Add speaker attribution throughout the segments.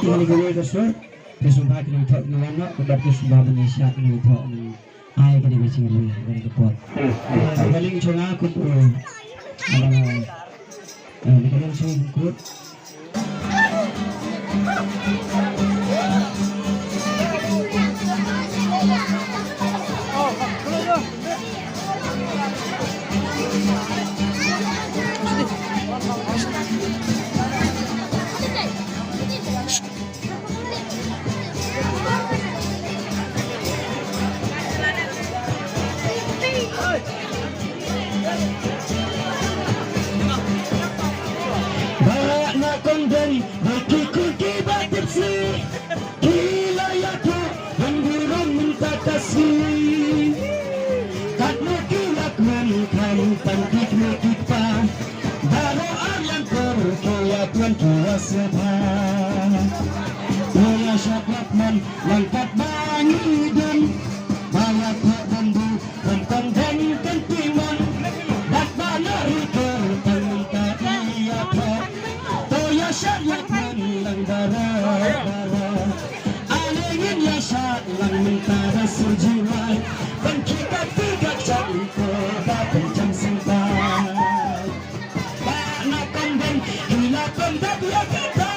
Speaker 1: ini gue kesur kesumpah kini thok nuwana kedap kesumpah Indonesia kini thok ai kini macing gue dari kepot paling cuma aku ini kalian sungkut langkat bangi dan banyak bandu dan kondeng kentiman dak banari kertangka iya toya syariat lang bara alingin ya syat lang mentara surjiwai dan kita tidak jadi kota pencam sentai banyak kondeng gila kondeng ya kita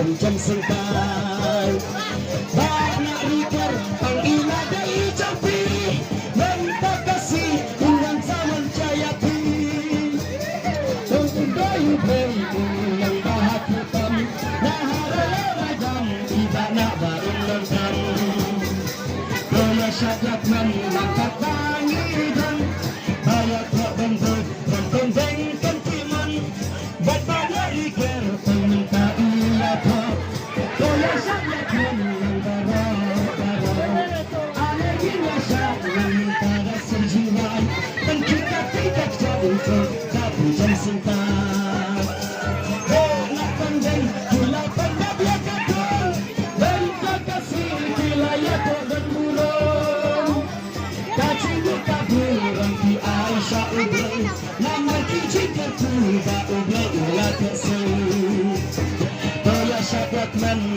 Speaker 1: pencam sentai banyak riker panggila dari jampi mentah kasih dengan zaman jayati tundai beri yang bahat hitam nahara ragam tidak nak bareng lengkap kaya syadat melangkat bangi dan banyak tak bentuk dan kondeng kentiman buat banyak riker peminta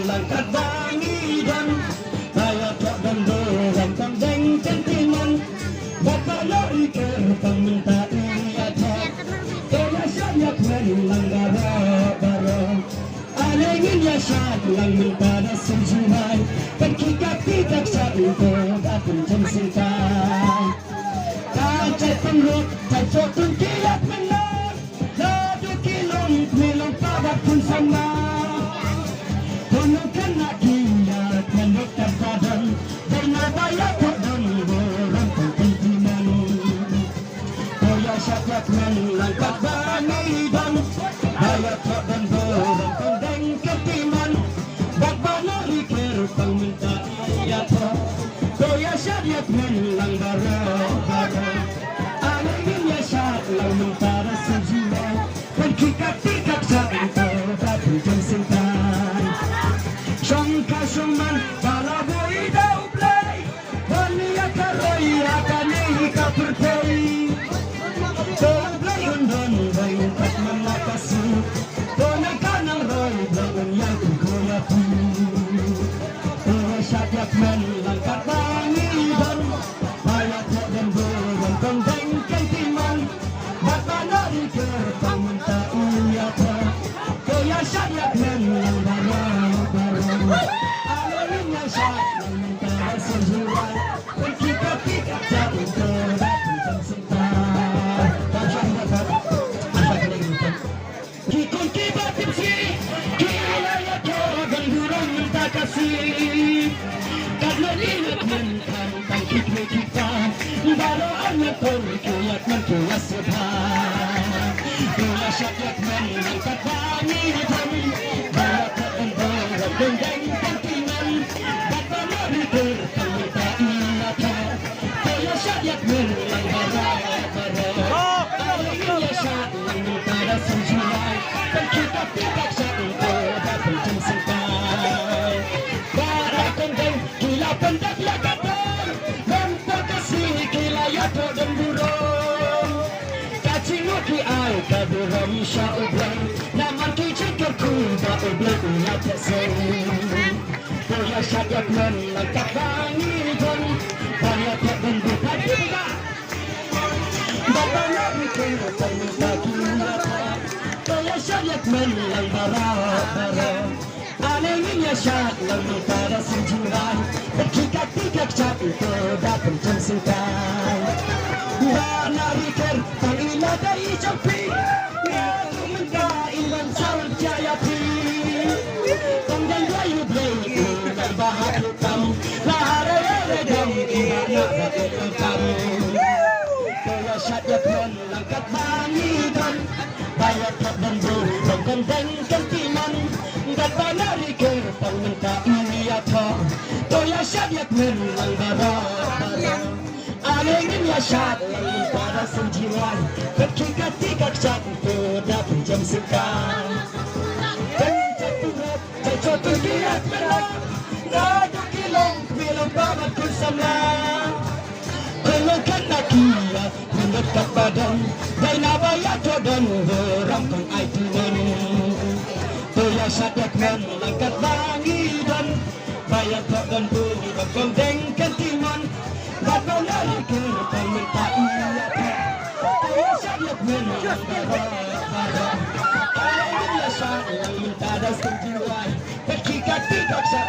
Speaker 1: langkat bangi dan kaya tak dan dorang kandeng kentiman bapak lari ke peminta iya tak kaya syayak melang bara alingin ya syak lang minta dasar juhai dan kita tidak syaik kodak pencam sentai kacai penrut cacok pun kilat menang ladu kilong melong padat pun sama kena kiat menukar badan dengan bayar dan orang kentiman kaya syakat melangkat bangi dan bayar dan orang kondeng kentiman bak banari kerpang minta iya kaya syariat melang bara alingin ya syat lang mentara sejiwa dan kita tidak saling kodak pencam sentai Sangka suman para boy daw play Waniya karoy akane ka pertay Toblay undon bayong kat malakasu Tonay ka ng roy Blaon yang kuya pu Syadak man langkat bangidan Bayat mo dan borong kondeng kentiman Bata nari kertang minta uya pa Kaya syadak man lang alingin ya syak lang mentara sejuai dan kita tidak jauh kodak pencam sentai kajian dapat apa kena gitu kikun kibat tipsi kila ya kodan gurang minta kasih karena lihat mentang tangkik kita baru anak korkiat mentuas sebab Bila syakat mengangkat wangitan Bayar terbentur Dendeng kantingan Bata mari bertangita inata Bila syakat menang bara-bara Bila syakat meminta rasa jiwai Dan kita tidak syakat datang jemsingkai Bara kondeng gila pendak lakatan Nampak kasih gila yato dan burung Cingki ai kaduram sya'ublan Naman ki cikarku ba'ublan ulat sen Boya syayak melangkap bangitan Baya tak bentuk hati buka Bapa nabikin terminta kinata Boya syayak melang bara-bara Anehnya syak meminta rasa jiran Berkikak-kikak cat itu datang jemsingkan Bana rikir Pangila dari jampi Ngadu menda ilman sawal jayati Tonggan layu blei Ulan bahak lukam Lahara redam Ibana bagai lukam Kaya syadat melangkat bangitan Bayar tak bandu Penggandeng kentiman Gata narikir Pangminta iyata Kaya syadat melang bara-bara Alingin ya syat Lalu pada senjiran Berkikak-kikak cat Pada penjam sekan Kencak turut Cacot terkiat menang Ngadu kilong Bilang babat bersama Pelukkan nakia Mendekat badan Dan abaya dan Rampang aitunan Toya syadat melangkat bangidan Bayar tak dan bunyi Berkondeng kentiman Bapa lari ke depan minta iyata Kaya syadat menang bara-bara Alingin ya syat yang minta dasar jiwai Berkikak-kikak syat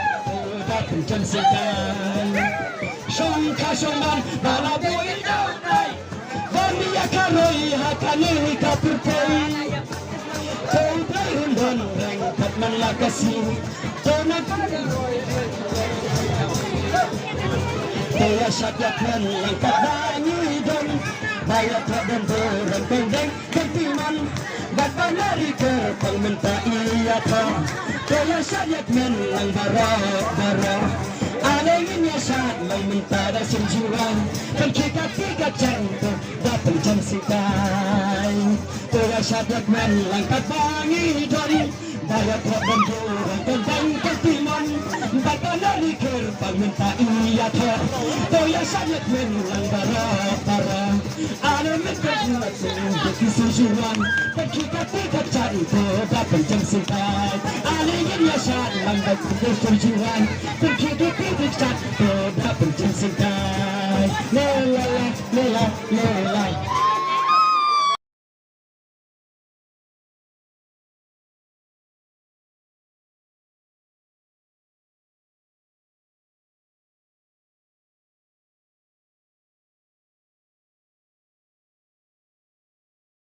Speaker 1: Datang jemsingkan Syongka-syongman Balabu indah nai Bania karoi hakani kapurpai Tentrai hundan Rengkat melakasi Tonak Kaya syakat melangkat bangidan Bayar tak dan berang-pendeng kentiman Bapa lari ke pangminta iyata Kaya syakat melang bara-bara Alingin ya syat meminta dasar jiwa Dan kikak-kikak cantik datang jemsingkai Kaya syakat melangkat bangidan Bayar tak dan berang-pendeng kentiman Bapa lari ke pangminta iyata Kaya syakat melang bara-bara Alingin berjuang kesujuan Dan kikak-kikak cantik datang jemsingkai Alingin ya syat melang kesujuan